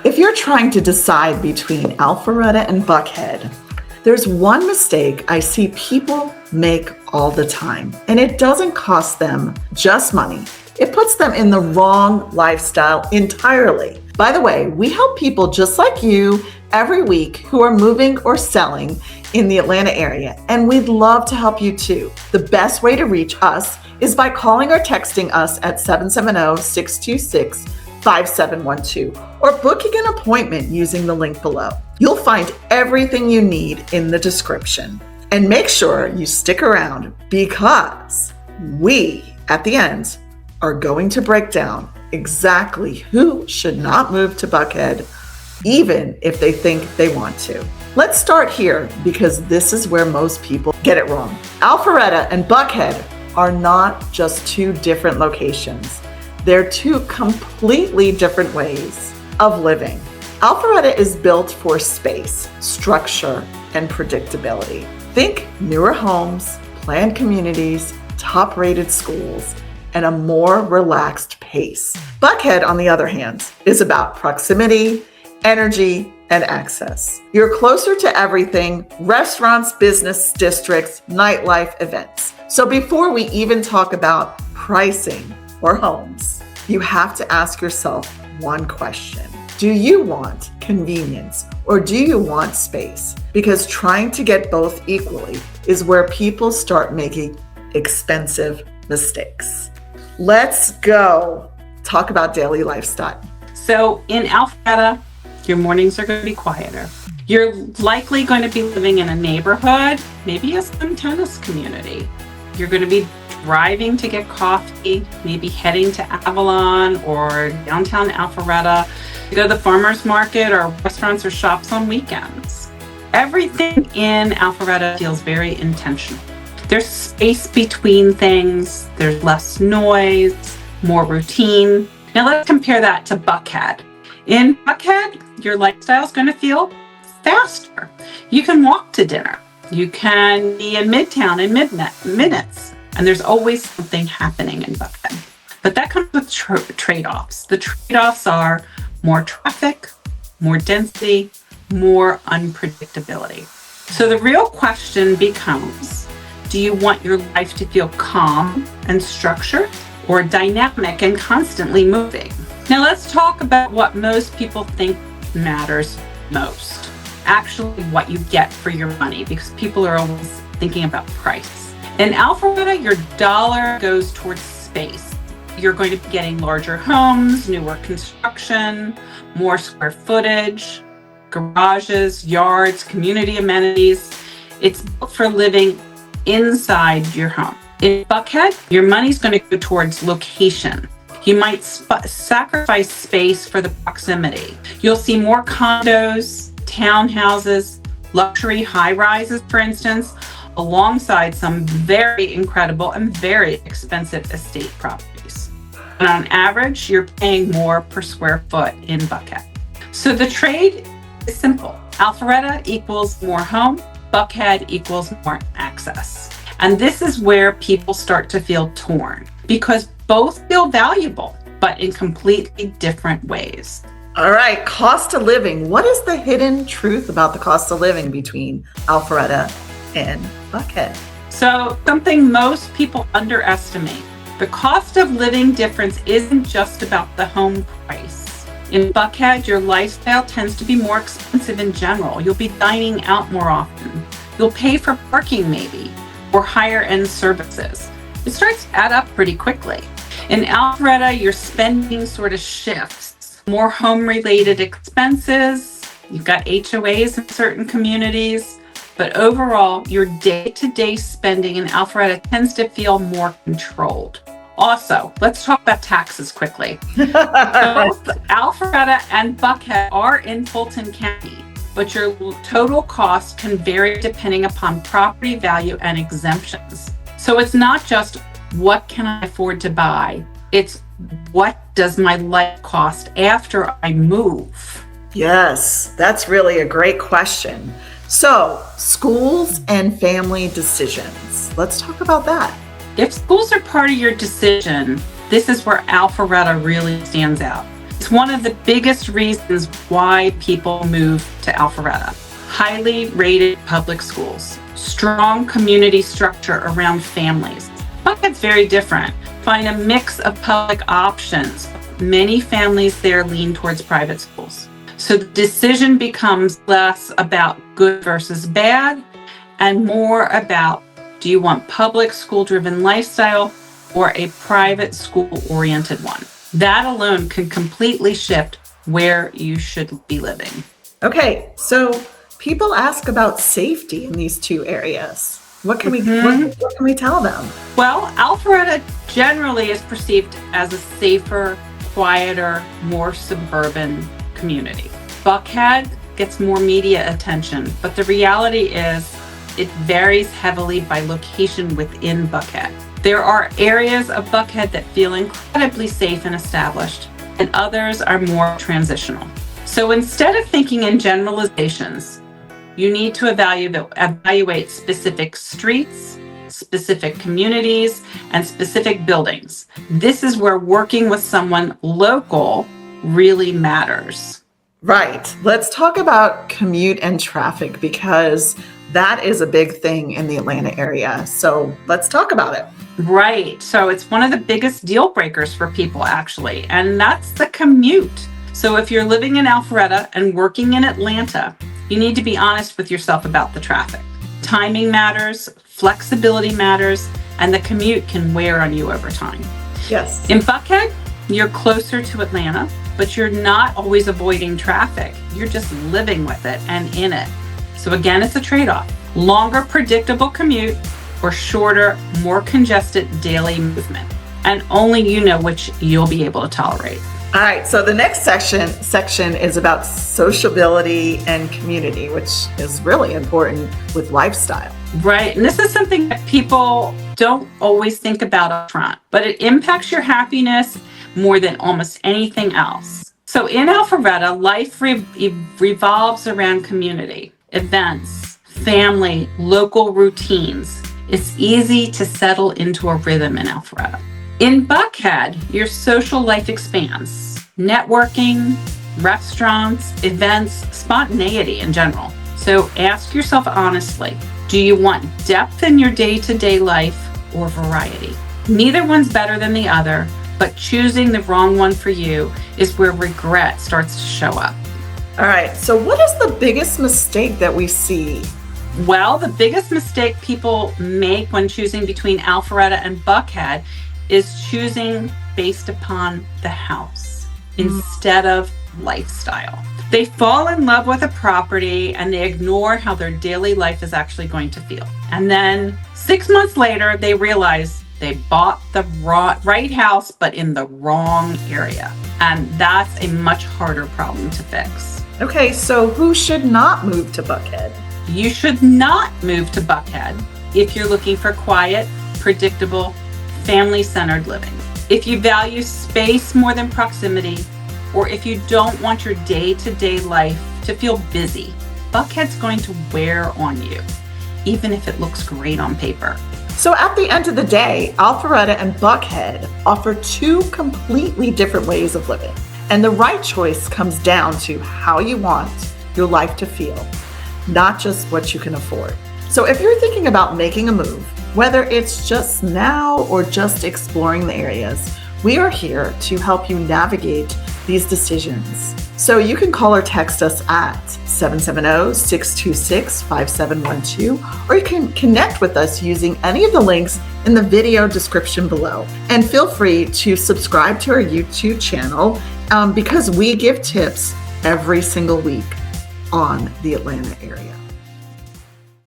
If you're trying to decide between Alpharetta and Buckhead, there's one mistake I see people make all the time, and it doesn't cost them just money. It puts them in the wrong lifestyle entirely. By the way, we help people just like you every week who are moving or selling in the Atlanta area, and we'd love to help you too. The best way to reach us is by calling or texting us at 770-626-5712 or booking an appointment using the link below. You'll find everything you need in the description. And make sure you stick around because we, at the end, are going to break down exactly who should not move to Buckhead, even if they think they want to. Let's start here because this is where most people get it wrong. Alpharetta and Buckhead are not just two different locations. They're two completely different ways of living. Alpharetta is built for space, structure, and predictability. Think newer homes, planned communities, top-rated schools, and a more relaxed pace. Buckhead, on the other hand, is about proximity, energy, and access. You're closer to everything: restaurants, business districts, nightlife, events. So before we even talk about pricing or homes, you have to ask yourself one question. Do you want convenience or do you want space? Because trying to get both equally is where people start making expensive mistakes. Let's go talk about daily lifestyle. So in Alpharetta, your mornings are going to be quieter. You're likely going to be living in a neighborhood, maybe a swim tennis community. You're going to be driving to get coffee, maybe heading to Avalon or downtown Alpharetta to go to the farmer's market or restaurants or shops on weekends. Everything in Alpharetta feels very intentional. There's space between things, there's less noise, more routine. Now let's compare that to Buckhead. In Buckhead, your lifestyle is going to feel faster. You can walk to dinner. You can be in Midtown in minutes. And there's always something happening in Buckhead. But that comes with trade-offs. The trade-offs are more traffic, more density, more unpredictability. So the real question becomes, do you want your life to feel calm and structured or dynamic and constantly moving? Now let's talk about what most people think matters most. Actually, what you get for your money, because people are always thinking about price. In Alpharetta, your dollar goes towards space. You're going to be getting larger homes, newer construction, more square footage, garages, yards, community amenities. It's built for living inside your home. In Buckhead, your money's going to go towards location. You might sacrifice space for the proximity. You'll see more condos, townhouses, luxury high-rises, for instance, alongside some very incredible and very expensive estate properties. And on average, you're paying more per square foot in Buckhead. So the trade is simple. Alpharetta equals more home, Buckhead equals more access. And this is where people start to feel torn because both feel valuable, but in completely different ways. All right, cost of living. What is the hidden truth about the cost of living between Alpharetta and Buckhead? So something most people underestimate. The cost of living difference isn't just about the home price. In Buckhead, your lifestyle tends to be more expensive in general. You'll be dining out more often. You'll pay for parking maybe, or higher end services. It starts to add up pretty quickly. In Alpharetta, your spending sort of shifts. More home-related expenses. You've got HOAs in certain communities. But overall, your day-to-day spending in Alpharetta tends to feel more controlled. Also, let's talk about taxes quickly. Both Alpharetta and Buckhead are in Fulton County, but your total cost can vary depending upon property value and exemptions. So it's not just what can I afford to buy, it's what does my life cost after I move? Yes, that's really a great question. So, schools and family decisions. Let's talk about that. If schools are part of your decision, this is where Alpharetta really stands out. It's one of the biggest reasons why people move to Alpharetta. Highly rated public schools, strong community structure around families. Buckhead's very different. Find a mix of public options. Many families there lean towards private schools. So the decision becomes less about good versus bad and more about, do you want public school-driven lifestyle or a private school-oriented one? That alone can completely shift where you should be living. Okay, so people ask about safety in these two areas. What can we tell them? Well, Alpharetta generally is perceived as a safer, quieter, more suburban community. Buckhead gets more media attention, but the reality is it varies heavily by location within Buckhead. There are areas of Buckhead that feel incredibly safe and established, and others are more transitional. So instead of thinking in generalizations, you need to evaluate specific streets, specific communities, and specific buildings. This is where working with someone local really matters. Right. Let's talk about commute and traffic because that is a big thing in the Atlanta area. So let's talk about it. Right. So it's one of the biggest deal breakers for people, actually, and that's the commute. So if you're living in Alpharetta and working in Atlanta, you need to be honest with yourself about the traffic. Timing matters, flexibility matters, and the commute can wear on you over time. Yes. In Buckhead, you're closer to Atlanta, but you're not always avoiding traffic. You're just living with it and in it. So again, it's a trade-off. Longer, predictable commute or shorter, more congested daily movement. And only you know which you'll be able to tolerate. All right, so the next section is about sociability and community, which is really important with lifestyle. Right, and this is something that people don't always think about up front, but it impacts your happiness more than almost anything else. So in Alpharetta, life revolves around community, events, family, local routines. It's easy to settle into a rhythm in Alpharetta. In Buckhead, your social life expands. Networking, restaurants, events, spontaneity in general. So ask yourself honestly, do you want depth in your day-to-day life or variety? Neither one's better than the other, but choosing the wrong one for you is where regret starts to show up. All right, so what is the biggest mistake that we see? Well, the biggest mistake people make when choosing between Alpharetta and Buckhead is choosing based upon the house instead of lifestyle. They fall in love with a property and they ignore how their daily life is actually going to feel. And then 6 months later, they realize they bought the right house, but in the wrong area. And that's a much harder problem to fix. Okay, so who should not move to Buckhead? You should not move to Buckhead if you're looking for quiet, predictable, family-centered living. If you value space more than proximity, or if you don't want your day-to-day life to feel busy, Buckhead's going to wear on you, even if it looks great on paper. So at the end of the day, Alpharetta and Buckhead offer two completely different ways of living. And the right choice comes down to how you want your life to feel, not just what you can afford. So if you're thinking about making a move, whether it's just now or just exploring the areas, we are here to help you navigate these decisions. So you can call or text us at 770-626-5712, or you can connect with us using any of the links in the video description below. And feel free to subscribe to our YouTube channel because we give tips every single week on the Atlanta area.